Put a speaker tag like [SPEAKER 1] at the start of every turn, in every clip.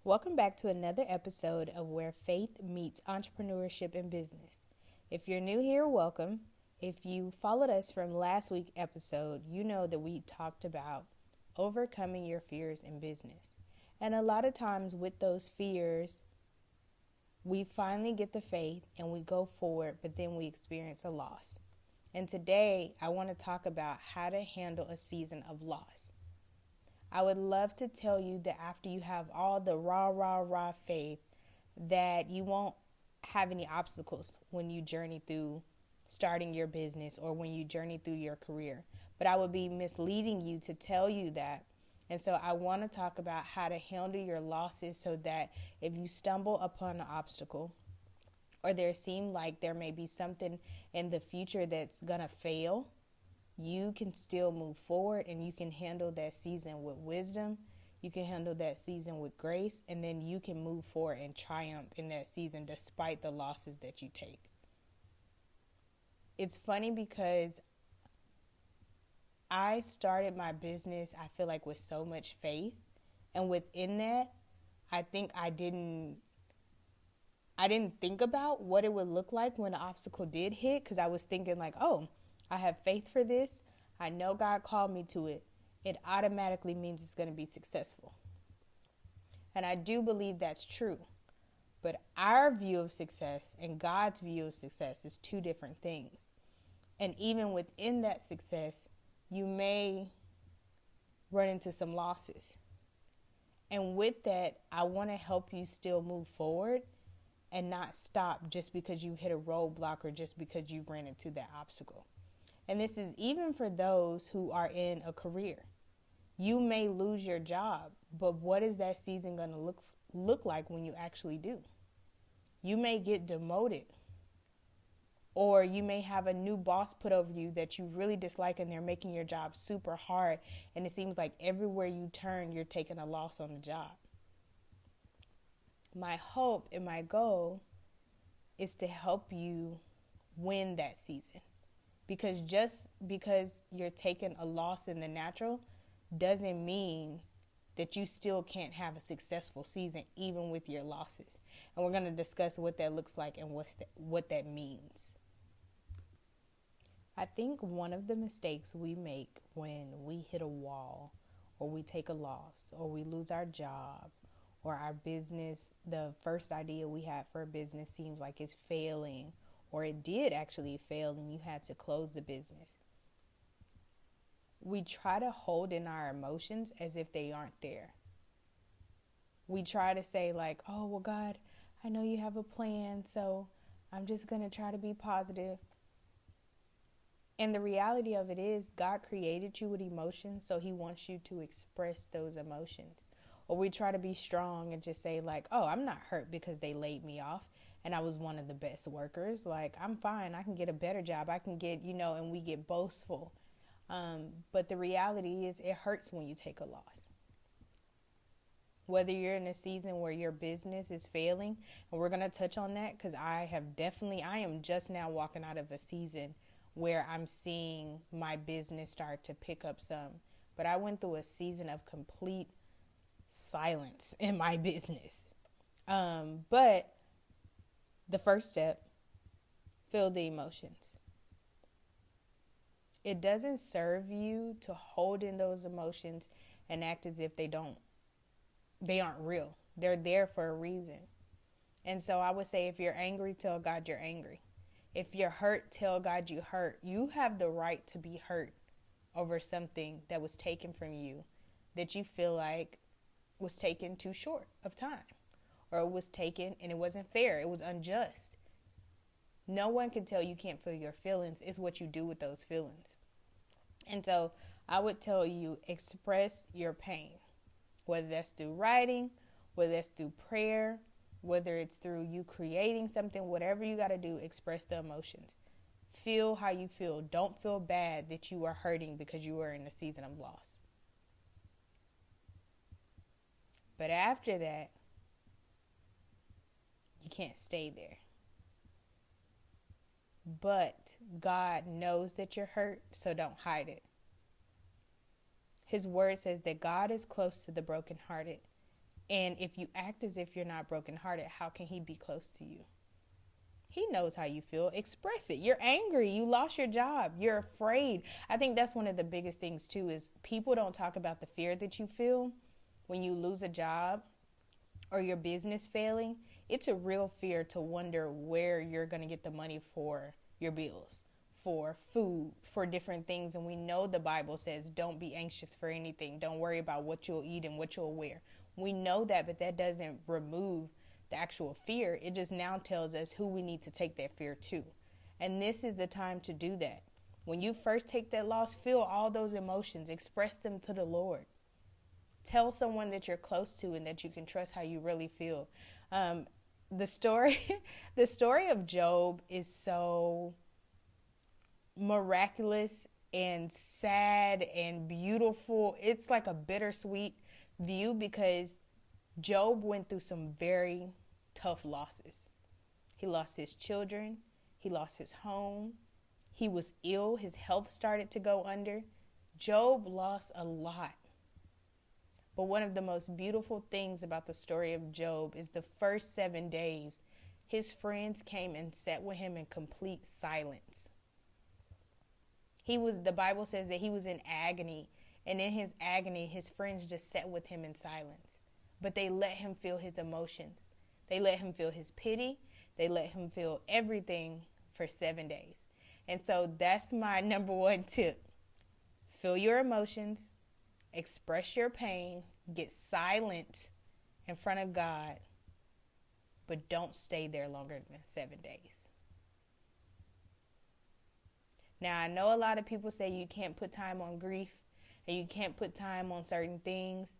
[SPEAKER 1] Welcome back to another episode of Where Faith Meets Entrepreneurship and Business. If you're new here, welcome. If you followed us from last week's episode, you know that we talked about overcoming your fears in business. And a lot of times with those fears, we finally get the faith and we go forward, but then we experience a loss. And today, I want to talk about how to handle a season of loss. I would love to tell you that after you have all the raw faith, that you won't have any obstacles when you journey through starting your business or when you journey through your career. But I would be misleading you to tell you that. And so I want to talk about how to handle your losses so that if you stumble upon an obstacle or there seems like there may be something in the future that's going to fail, you can still move forward and you can handle that season with wisdom. You can handle that season with grace, and then you can move forward and triumph in that season despite the losses that you take. It's funny because I started my business, I feel like, with so much faith. And within that, I think I didn't think about what it would look like when the obstacle did hit, because I was thinking like, oh, I have faith for this. I know God called me to it. It automatically means it's going to be successful. And I do believe that's true. But our view of success and God's view of success is two different things. And even within that success, you may run into some losses. And with that, I want to help you still move forward and not stop just because you've hit a roadblock or just because you've ran into that obstacle. And this is even for those who are in a career. You may lose your job, but what is that season going to look like when you actually do? You may get demoted, or you may have a new boss put over you that you really dislike and they're making your job super hard, and it seems like everywhere you turn, you're taking a loss on the job. My hope and my goal is to help you win that season. Because just because you're taking a loss in the natural doesn't mean that you still can't have a successful season even with your losses. And we're going to discuss what that looks like and what that means. I think one of the mistakes we make when we hit a wall or we take a loss or we lose our job or our business, the first idea we had for a business seems like it's failing, or it did actually fail and you had to close the business. We try to hold in our emotions as if they aren't there. We try to say like, oh, well, God, I know you have a plan, so I'm just going to try to be positive. And the reality of it is God created you with emotions, so he wants you to express those emotions. Or we try to be strong and just say like, oh, I'm not hurt because they laid me off and I was one of the best workers. Like, I'm fine. I can get a better job. I can get, and we get boastful. But the reality is it hurts when you take a loss. Whether you're in a season where your business is failing, and we're going to touch on that because I am just now walking out of a season where I'm seeing my business start to pick up some. But I went through a season of complete silence in my business. But the first step, feel the emotions. It doesn't serve you to hold in those emotions and act as if they aren't real. They're there for a reason. And so I would say if you're angry, tell God you're angry. If you're hurt, tell God you hurt. You have the right to be hurt over something that was taken from you that you feel like was taken too short of time, or it was taken and it wasn't fair. It was unjust. No one can tell you can't feel your feelings. It's what you do with those feelings. And so I would tell you, express your pain, whether that's through writing, whether that's through prayer, whether it's through you creating something, whatever you got to do, express the emotions. Feel how you feel. Don't feel bad that you are hurting because you were in a season of loss. But after that, you can't stay there. But God knows that you're hurt, so don't hide it. His word says that God is close to the brokenhearted And if you act as if you're not brokenhearted, how can he be close to you? He knows how you feel. Express it. You're angry. You lost your job. You're afraid. I think that's one of the biggest things too, is people don't talk about the fear that you feel when you lose a job or your business failing. It's a real fear to wonder where you're going to get the money for your bills, for food, for different things. And we know the Bible says, don't be anxious for anything. Don't worry about what you'll eat and what you'll wear. We know that, but that doesn't remove the actual fear. It just now tells us who we need to take that fear to. And this is the time to do that. When you first take that loss, feel all those emotions, express them to the Lord. Tell someone that you're close to and that you can trust how you really feel. The story of Job is so miraculous and sad and beautiful. It's like a bittersweet view because Job went through some very tough losses. He lost his children. He lost his home. He was ill. His health started to go under. Job lost a lot. But one of the most beautiful things about the story of Job is the first 7 days, his friends came and sat with him in complete silence. The Bible says that he was in agony, and in his agony, his friends just sat with him in silence. But they let him feel his emotions. They let him feel his pity. They let him feel everything for 7 days. And so that's my number one tip. Feel your emotions. Express your pain, get silent in front of God, but don't stay there longer than 7 days. Now, I know a lot of people say you can't put time on grief and you can't put time on certain things,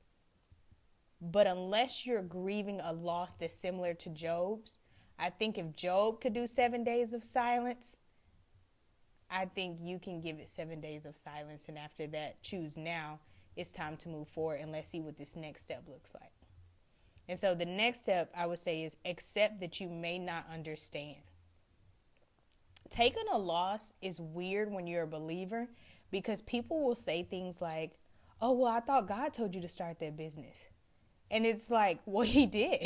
[SPEAKER 1] but unless you're grieving a loss that's similar to Job's, I think if Job could do 7 days of silence, I think you can give it 7 days of silence, and after that, choose now. It's time to move forward and let's see what this next step looks like. And so the next step I would say is accept that you may not understand. Taking a loss is weird when you're a believer because people will say things like, oh, well, I thought God told you to start that business. And it's like, well, he did.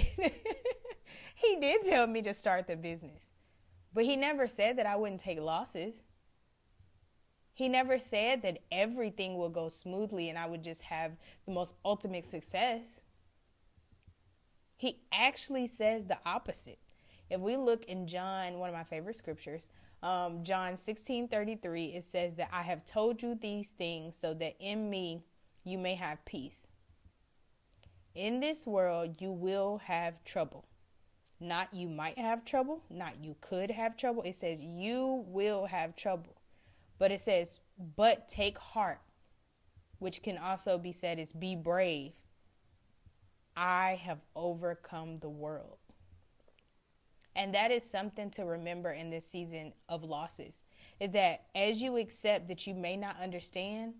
[SPEAKER 1] He did tell me to start the business. But he never said that I wouldn't take losses. He never said that everything will go smoothly and I would just have the most ultimate success. He actually says the opposite. If we look in John, one of my favorite scriptures, John 16:33, it says that I have told you these things so that in me you may have peace. In this world you will have trouble. Not you might have trouble, not you could have trouble. It says you will have trouble. But it says, but take heart, which can also be said is be brave. I have overcome the world. And that is something to remember in this season of losses, is that as you accept that you may not understand,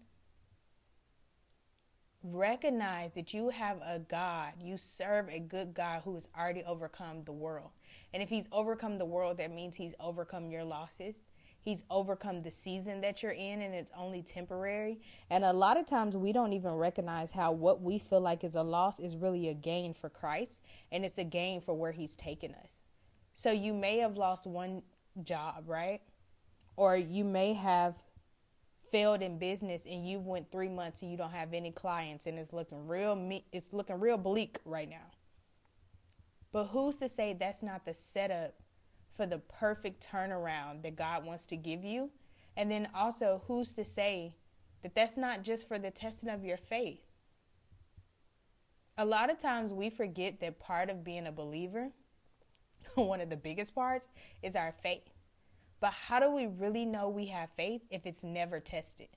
[SPEAKER 1] recognize that you have a God, you serve a good God who has already overcome the world. And if he's overcome the world, that means he's overcome your losses. He's overcome the season that you're in, and it's only temporary. And a lot of times we don't even recognize how what we feel like is a loss is really a gain for Christ, and it's a gain for where he's taken us. So you may have lost one job, right? Or you may have failed in business and you went 3 months and you don't have any clients and it's looking real bleak right now. But who's to say that's not the setup for the perfect turnaround that God wants to give you? And then also, who's to say that that's not just for the testing of your faith? A lot of times we forget that part of being a believer, one of the biggest parts, is our faith. But how do we really know we have faith if it's never tested?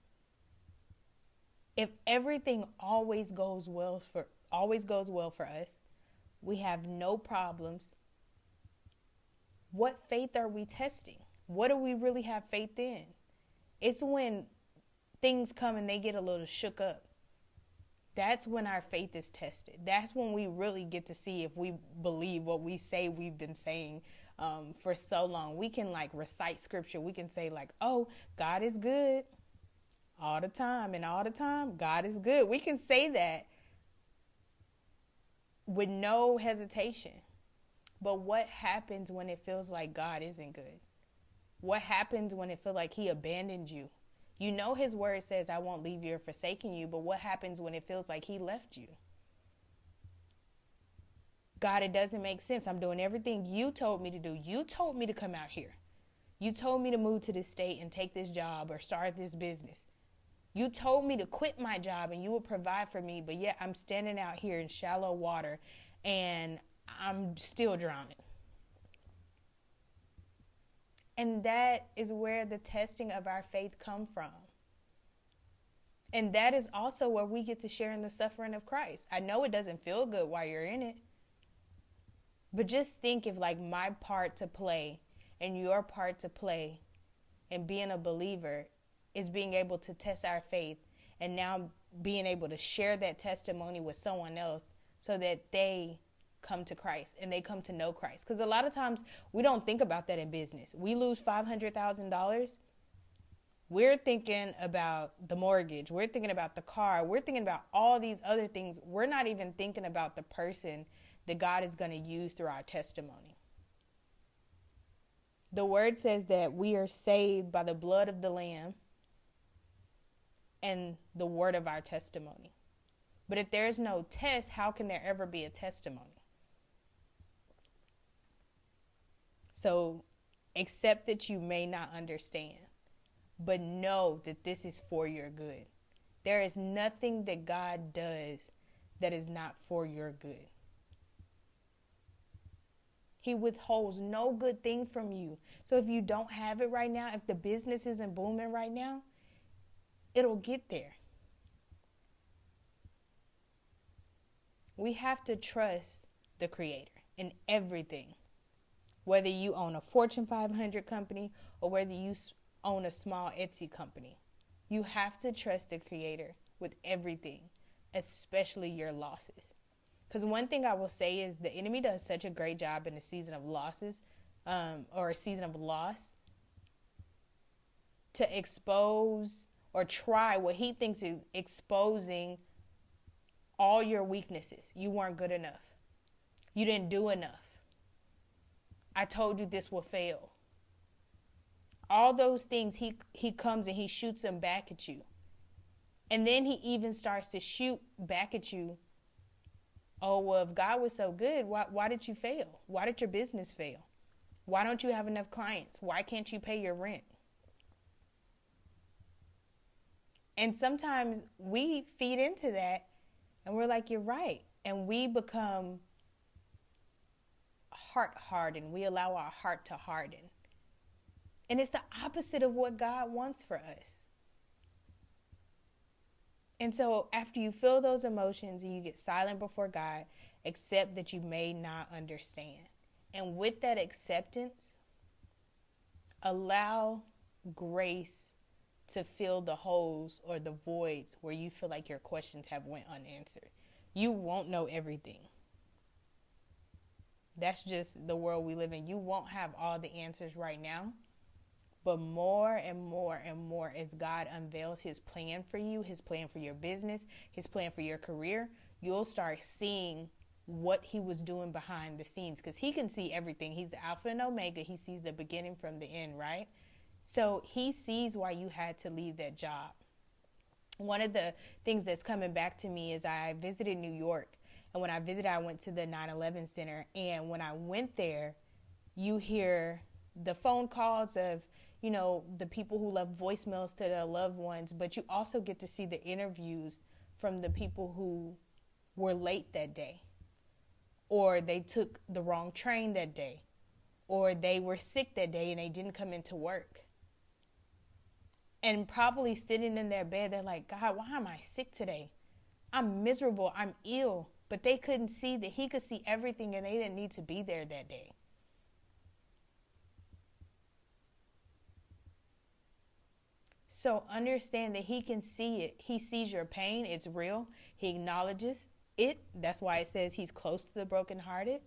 [SPEAKER 1] If everything always goes well for us, we have no problems, what faith are we testing? What do we really have faith in? It's when things come and they get a little shook up. That's when our faith is tested. That's when we really get to see if we believe what we say we've been saying for so long. We can recite scripture. We can say oh, God is good all the time, and all the time God is good. We can say that. with no hesitation. But what happens when it feels like God isn't good? What happens when it feels like he abandoned you? You know his word says, I won't leave you or forsaken you, but what happens when it feels like he left you? God, it doesn't make sense. I'm doing everything you told me to do. You told me to come out here. You told me to move to this state and take this job or start this business. You told me to quit my job and you will provide for me, but yet I'm standing out here in shallow water and I'm still drowning. And that is where the testing of our faith come from. And that is also where we get to share in the suffering of Christ. I know it doesn't feel good while you're in it. But just think if like my part to play and your part to play in being a believer is being able to test our faith and now being able to share that testimony with someone else so that they come to Christ and they come to know Christ. Because a lot of times we don't think about that in business. We lose $500,000. We're thinking about the mortgage. We're thinking about the car. We're thinking about all these other things. We're not even thinking about the person that God is going to use through our testimony. The word says that we are saved by the blood of the Lamb and the word of our testimony. But if there's no test, how can there ever be a testimony? So accept that you may not understand, but know that this is for your good. There is nothing that God does that is not for your good. He withholds no good thing from you. So if you don't have it right now, if the business isn't booming right now, it'll get there. We have to trust the Creator in everything. Whether you own a Fortune 500 company or whether you own a small Etsy company, you have to trust the Creator with everything, especially your losses. Because one thing I will say is the enemy does such a great job in a season of losses or a season of loss to expose or try what he thinks is exposing all your weaknesses. You weren't good enough. You didn't do enough. I told you this will fail. All those things, he comes and he shoots them back at you. And then he even starts to shoot back at you. Oh, well, if God was so good, why did you fail? Why did your business fail? Why don't you have enough clients? Why can't you pay your rent? And sometimes we feed into that and we're like, you're right. And we become heart hardened. We allow our heart to harden. And it's the opposite of what God wants for us. And so after you feel those emotions and you get silent before God, accept that you may not understand. And with that acceptance, allow grace to fill the holes or the voids where you feel like your questions have went unanswered. You won't know everything. That's just the world we live in. You won't have all the answers right now. But more and more and more as God unveils his plan for you, his plan for your business, his plan for your career, you'll start seeing what he was doing behind the scenes. Because he can see everything. He's the Alpha and Omega. He sees the beginning from the end, right? So he sees why you had to leave that job. One of the things that's coming back to me is I visited New York. And when I visited, I went to the 9/11 Center. And when I went there, you hear the phone calls of, you know, the people who left voicemails to their loved ones. But you also get to see the interviews from the people who were late that day. Or they took the wrong train that day. Or they were sick that day and they didn't come into work. And probably sitting in their bed, they're like, God, why am I sick today? I'm miserable. I'm ill. But they couldn't see that he could see everything and they didn't need to be there that day. So understand that he can see it. He sees your pain. It's real. He acknowledges it. That's why it says he's close to the brokenhearted.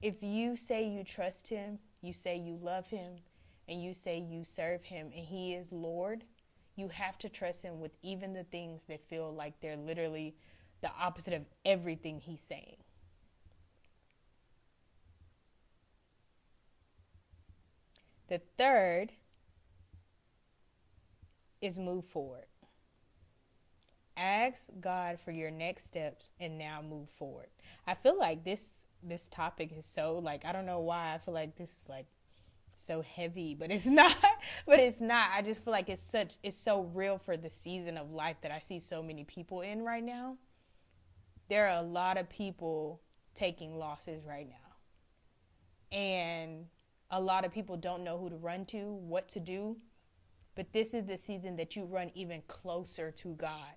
[SPEAKER 1] If you say you trust him, you say you love him, and you say you serve him, and he is Lord, You have to trust him with even the things that feel like they're literally the opposite of everything he's saying. The third is move forward. Ask God for your next steps and now move forward. I feel like this topic is so, like, I don't know why I feel like this is like so heavy, but it's not. But it's not. I just feel like it's so real for the season of life that I see so many people in right now. There are a lot of people taking losses right now. And a lot of people don't know who to run to, what to do. But this is the season that you run even closer to God.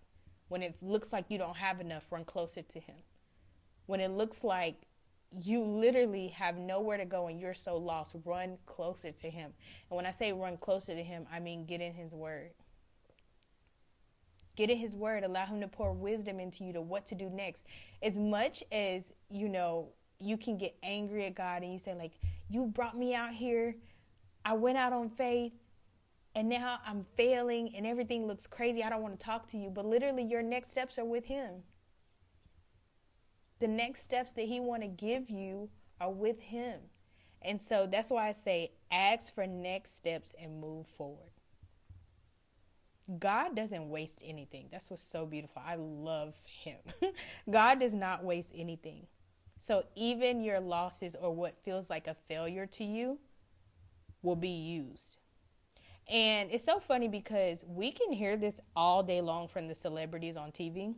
[SPEAKER 1] When it looks like you don't have enough, run closer to him. When it looks like you literally have nowhere to go and you're so lost, run closer to him. And when I say run closer to him, I mean get in his word. Get in his word. Allow him to pour wisdom into you to what to do next. As much as, you can get angry at God and you say, like, you brought me out here. I went out on faith. And now I'm failing and everything looks crazy. I don't want to talk to you. But literally your next steps are with him. The next steps that he want to give you are with him. And so that's why I say ask for next steps and move forward. God doesn't waste anything. That's what's so beautiful. I love him. God does not waste anything. So even your losses or what feels like a failure to you will be used. And it's so funny because we can hear this all day long from the celebrities on TV.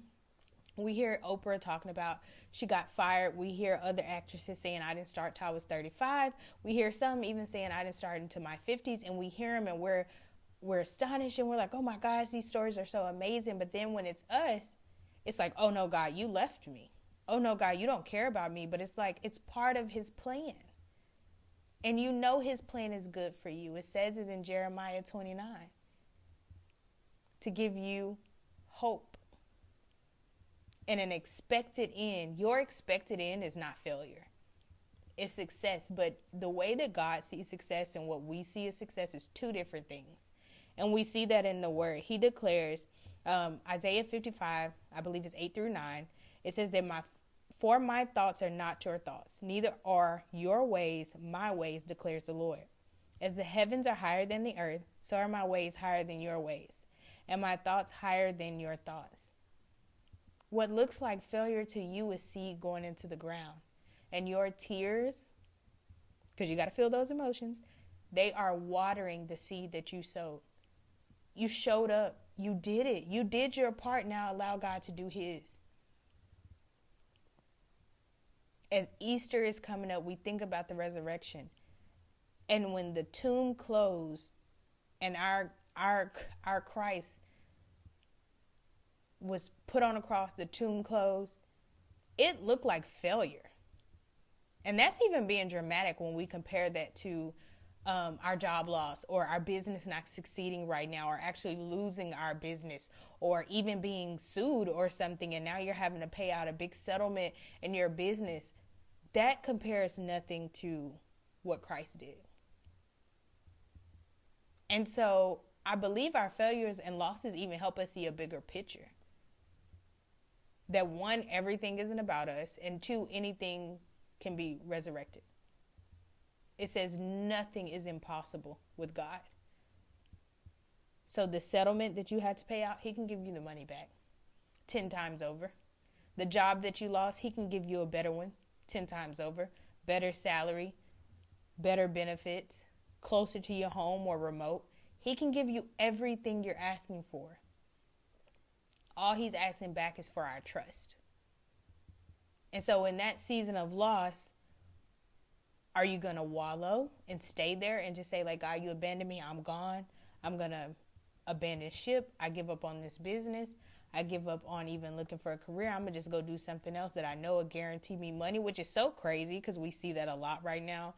[SPEAKER 1] We hear Oprah talking about she got fired. We hear other actresses saying, I didn't start till I was 35. We hear some even saying, I didn't start into my 50s. And we hear them and we're astonished and we're like, oh my gosh, these stories are so amazing. But then when it's us, it's like, oh no, God, you left me. Oh no, God, you don't care about me. But it's like, it's part of his plan. And his plan is good for you. It says it in Jeremiah 29. To give you hope. And an expected end. Your expected end is not failure. It's success. But the way that God sees success and what we see as success is two different things. And we see that in the word. He declares, Isaiah 55, I believe it's 8-9. It says that for my thoughts are not your thoughts, neither are your ways my ways, declares the Lord. As the heavens are higher than the earth, so are my ways higher than your ways, and my thoughts higher than your thoughts. What looks like failure to you is seed going into the ground. And your tears, because you got to feel those emotions, they are watering the seed that you sowed. You showed up. You did it. You did your part. Now allow God to do his. As Easter is coming up, we think about the resurrection. And when the tomb closed and our Christ was put on a cross, the tomb closed, it looked like failure. And that's even being dramatic when we compare that to our job loss or our business not succeeding right now or actually losing our business or even being sued or something. And now you're having to pay out a big settlement in your business. That compares nothing to what Christ did. And so I believe our failures and losses even help us see a bigger picture. That one, everything isn't about us. And two, anything can be resurrected. It says nothing is impossible with God. So the settlement that you had to pay out, he can give you the money back 10 times over. The job that you lost, he can give you a better one 10 times over. Better salary, better benefits, closer to your home or remote. He can give you everything you're asking for. All he's asking back is for our trust. And so in that season of loss, are you going to wallow and stay there and just say, like, God, you abandoned me. I'm gone. I'm going to abandon ship. I give up on this business. I give up on even looking for a career. I'm going to just go do something else that I know will guarantee me money, which is so crazy because we see that a lot right now.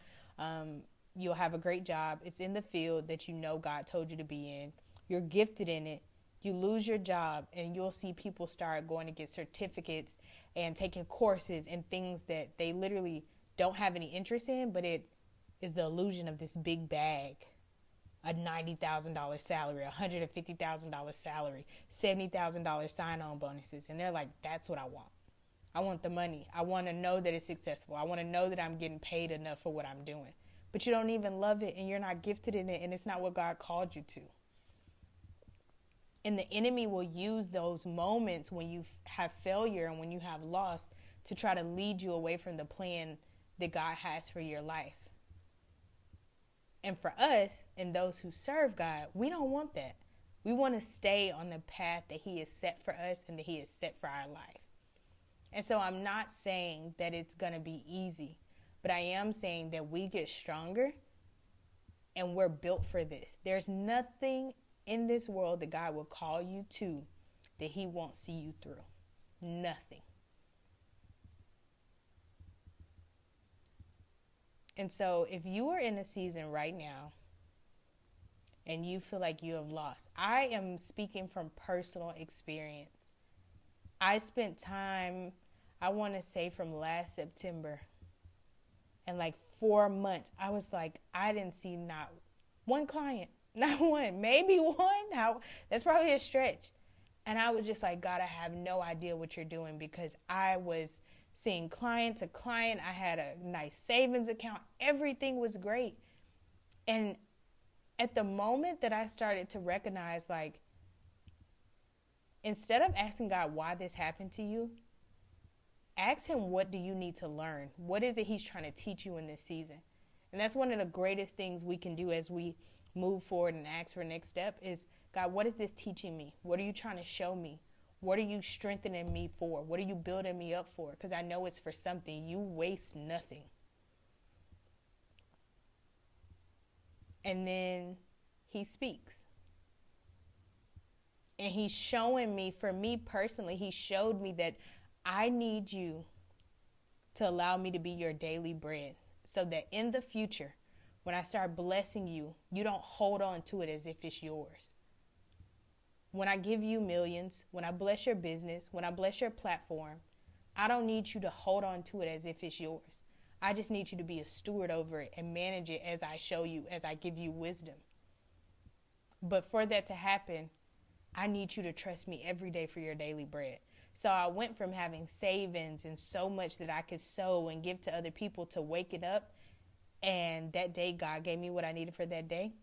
[SPEAKER 1] You'll have a great job. It's in the field that you know God told you to be in. You're gifted in it. You lose your job and you'll see people start going to get certificates and taking courses and things that they literally don't have any interest in, but it is the illusion of this big bag a $90,000 salary, $150,000 salary, $70,000 sign-on bonuses. And they're like, that's what I want. I want the money. I want to know that it's successful. I want to know that I'm getting paid enough for what I'm doing. But you don't even love it, and you're not gifted in it, and it's not what God called you to. And the enemy will use those moments when you have failure and when you have loss to try to lead you away from the plan that God has for your life. And for us and those who serve God, we don't want that. We want to stay on the path that He has set for us and that He has set for our life. And so I'm not saying that it's going to be easy, but I am saying that we get stronger and we're built for this. There's nothing in this world that God will call you to that He won't see you through. Nothing. And so if you are in a season right now and you feel like you have lost, I am speaking from personal experience. I spent time, I want to say from last September, and like 4 months, I was like, I didn't see not one client, not one, maybe one. How? That's probably a stretch. And I was just like, God, I have no idea what you're doing, because I was seeing client to client. I had a nice savings account. Everything was great. And at the moment that I started to recognize, like, instead of asking God why this happened to you, ask Him, what do you need to learn? What is it He's trying to teach you in this season? And that's one of the greatest things we can do as we move forward and ask for next step is, God, what is this teaching me? What are you trying to show me? What are you strengthening me for? What are you building me up for? Because I know it's for something. You waste nothing. And then He speaks. And He's showing me, for me personally, He showed me that I need you to allow me to be your daily bread, so that in the future, when I start blessing you, you don't hold on to it as if it's yours. When I give you millions, when I bless your business, when I bless your platform, I don't need you to hold on to it as if it's yours. I just need you to be a steward over it and manage it as I show you, as I give you wisdom. But for that to happen, I need you to trust me every day for your daily bread. So I went from having savings and so much that I could sow and give to other people to waking up. And that day, God gave me what I needed for that day.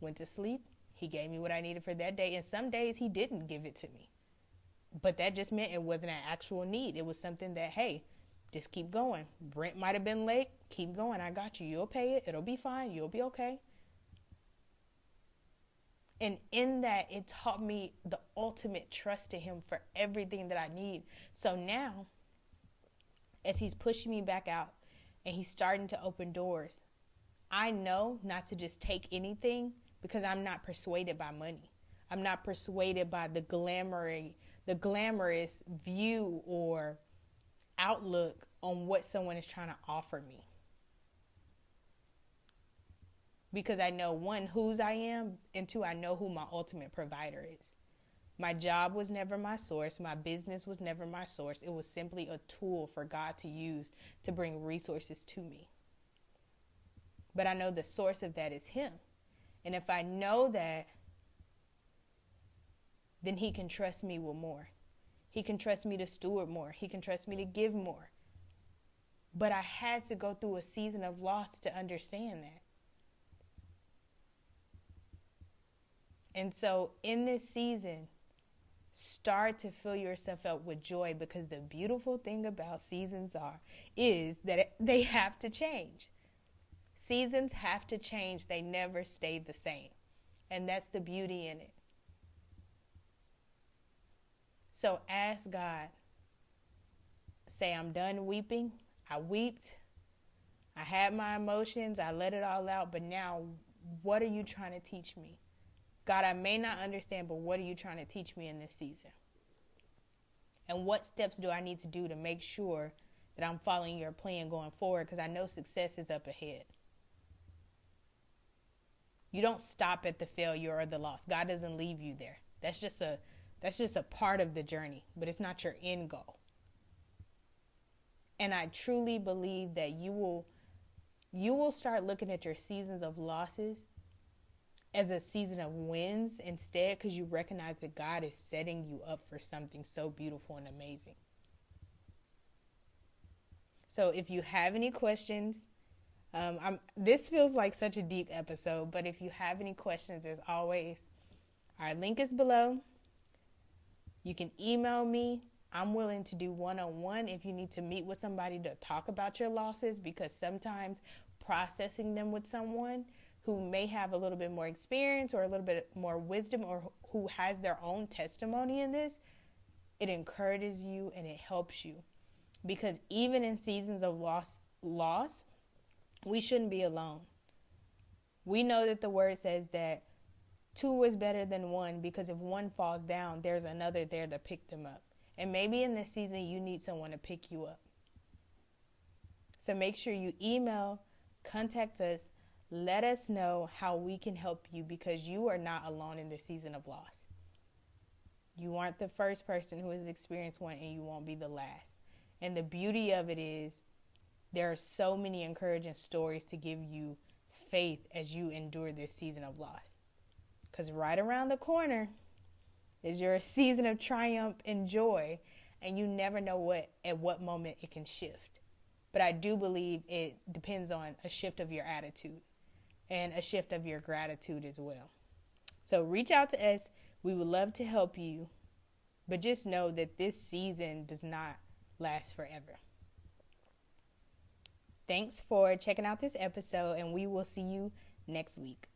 [SPEAKER 1] Went to sleep. He gave me what I needed for that day. And some days He didn't give it to me. But that just meant it wasn't an actual need. It was something that, hey, just keep going. Rent might have been late. Keep going. I got you. You'll pay it. It'll be fine. You'll be okay. And in that, it taught me the ultimate trust in Him for everything that I need. So now, as He's pushing me back out and He's starting to open doors, I know not to just take anything, because I'm not persuaded by money. I'm not persuaded by the glamorous view or outlook on what someone is trying to offer me. Because I know, one, whose I am, and two, I know who my ultimate provider is. My job was never my source. My business was never my source. It was simply a tool for God to use to bring resources to me. But I know the source of that is Him. And if I know that, then He can trust me with more. He can trust me to steward more. He can trust me to give more. But I had to go through a season of loss to understand that. And so in this season, start to fill yourself up with joy, because the beautiful thing about seasons is that they have to change. Seasons have to change. They never stay the same. And that's the beauty in it. So ask God. Say, I'm done weeping. I wept. I had my emotions. I let it all out. But now, what are you trying to teach me? God, I may not understand, but what are you trying to teach me in this season? And what steps do I need to do to make sure that I'm following your plan going forward? Because I know success is up ahead. You don't stop at the failure or the loss. God doesn't leave you there. That's just a part of the journey, but it's not your end goal. And I truly believe that you will start looking at your seasons of losses as a season of wins instead, because you recognize that God is setting you up for something so beautiful and amazing. So if you have any questions, this feels like such a deep episode, but if you have any questions, as always, our link is below. You can email me. I'm willing to do one-on-one if you need to meet with somebody to talk about your losses, because sometimes processing them with someone who may have a little bit more experience or a little bit more wisdom, or who has their own testimony in this, it encourages you and it helps you. Because even in seasons of loss, we shouldn't be alone. We know that the word says that 2 is better than 1, because if one falls down, there's another there to pick them up. And maybe in this season, you need someone to pick you up. So make sure you email, contact us, let us know how we can help you, because you are not alone in this season of loss. You aren't the first person who has experienced one, and you won't be the last. And the beauty of it is there are so many encouraging stories to give you faith as you endure this season of loss. Because right around the corner is your season of triumph and joy, and you never know at what moment it can shift. But I do believe it depends on a shift of your attitude and a shift of your gratitude as well. So reach out to us. We would love to help you, but just know that this season does not last forever. Thanks for checking out this episode, and we will see you next week.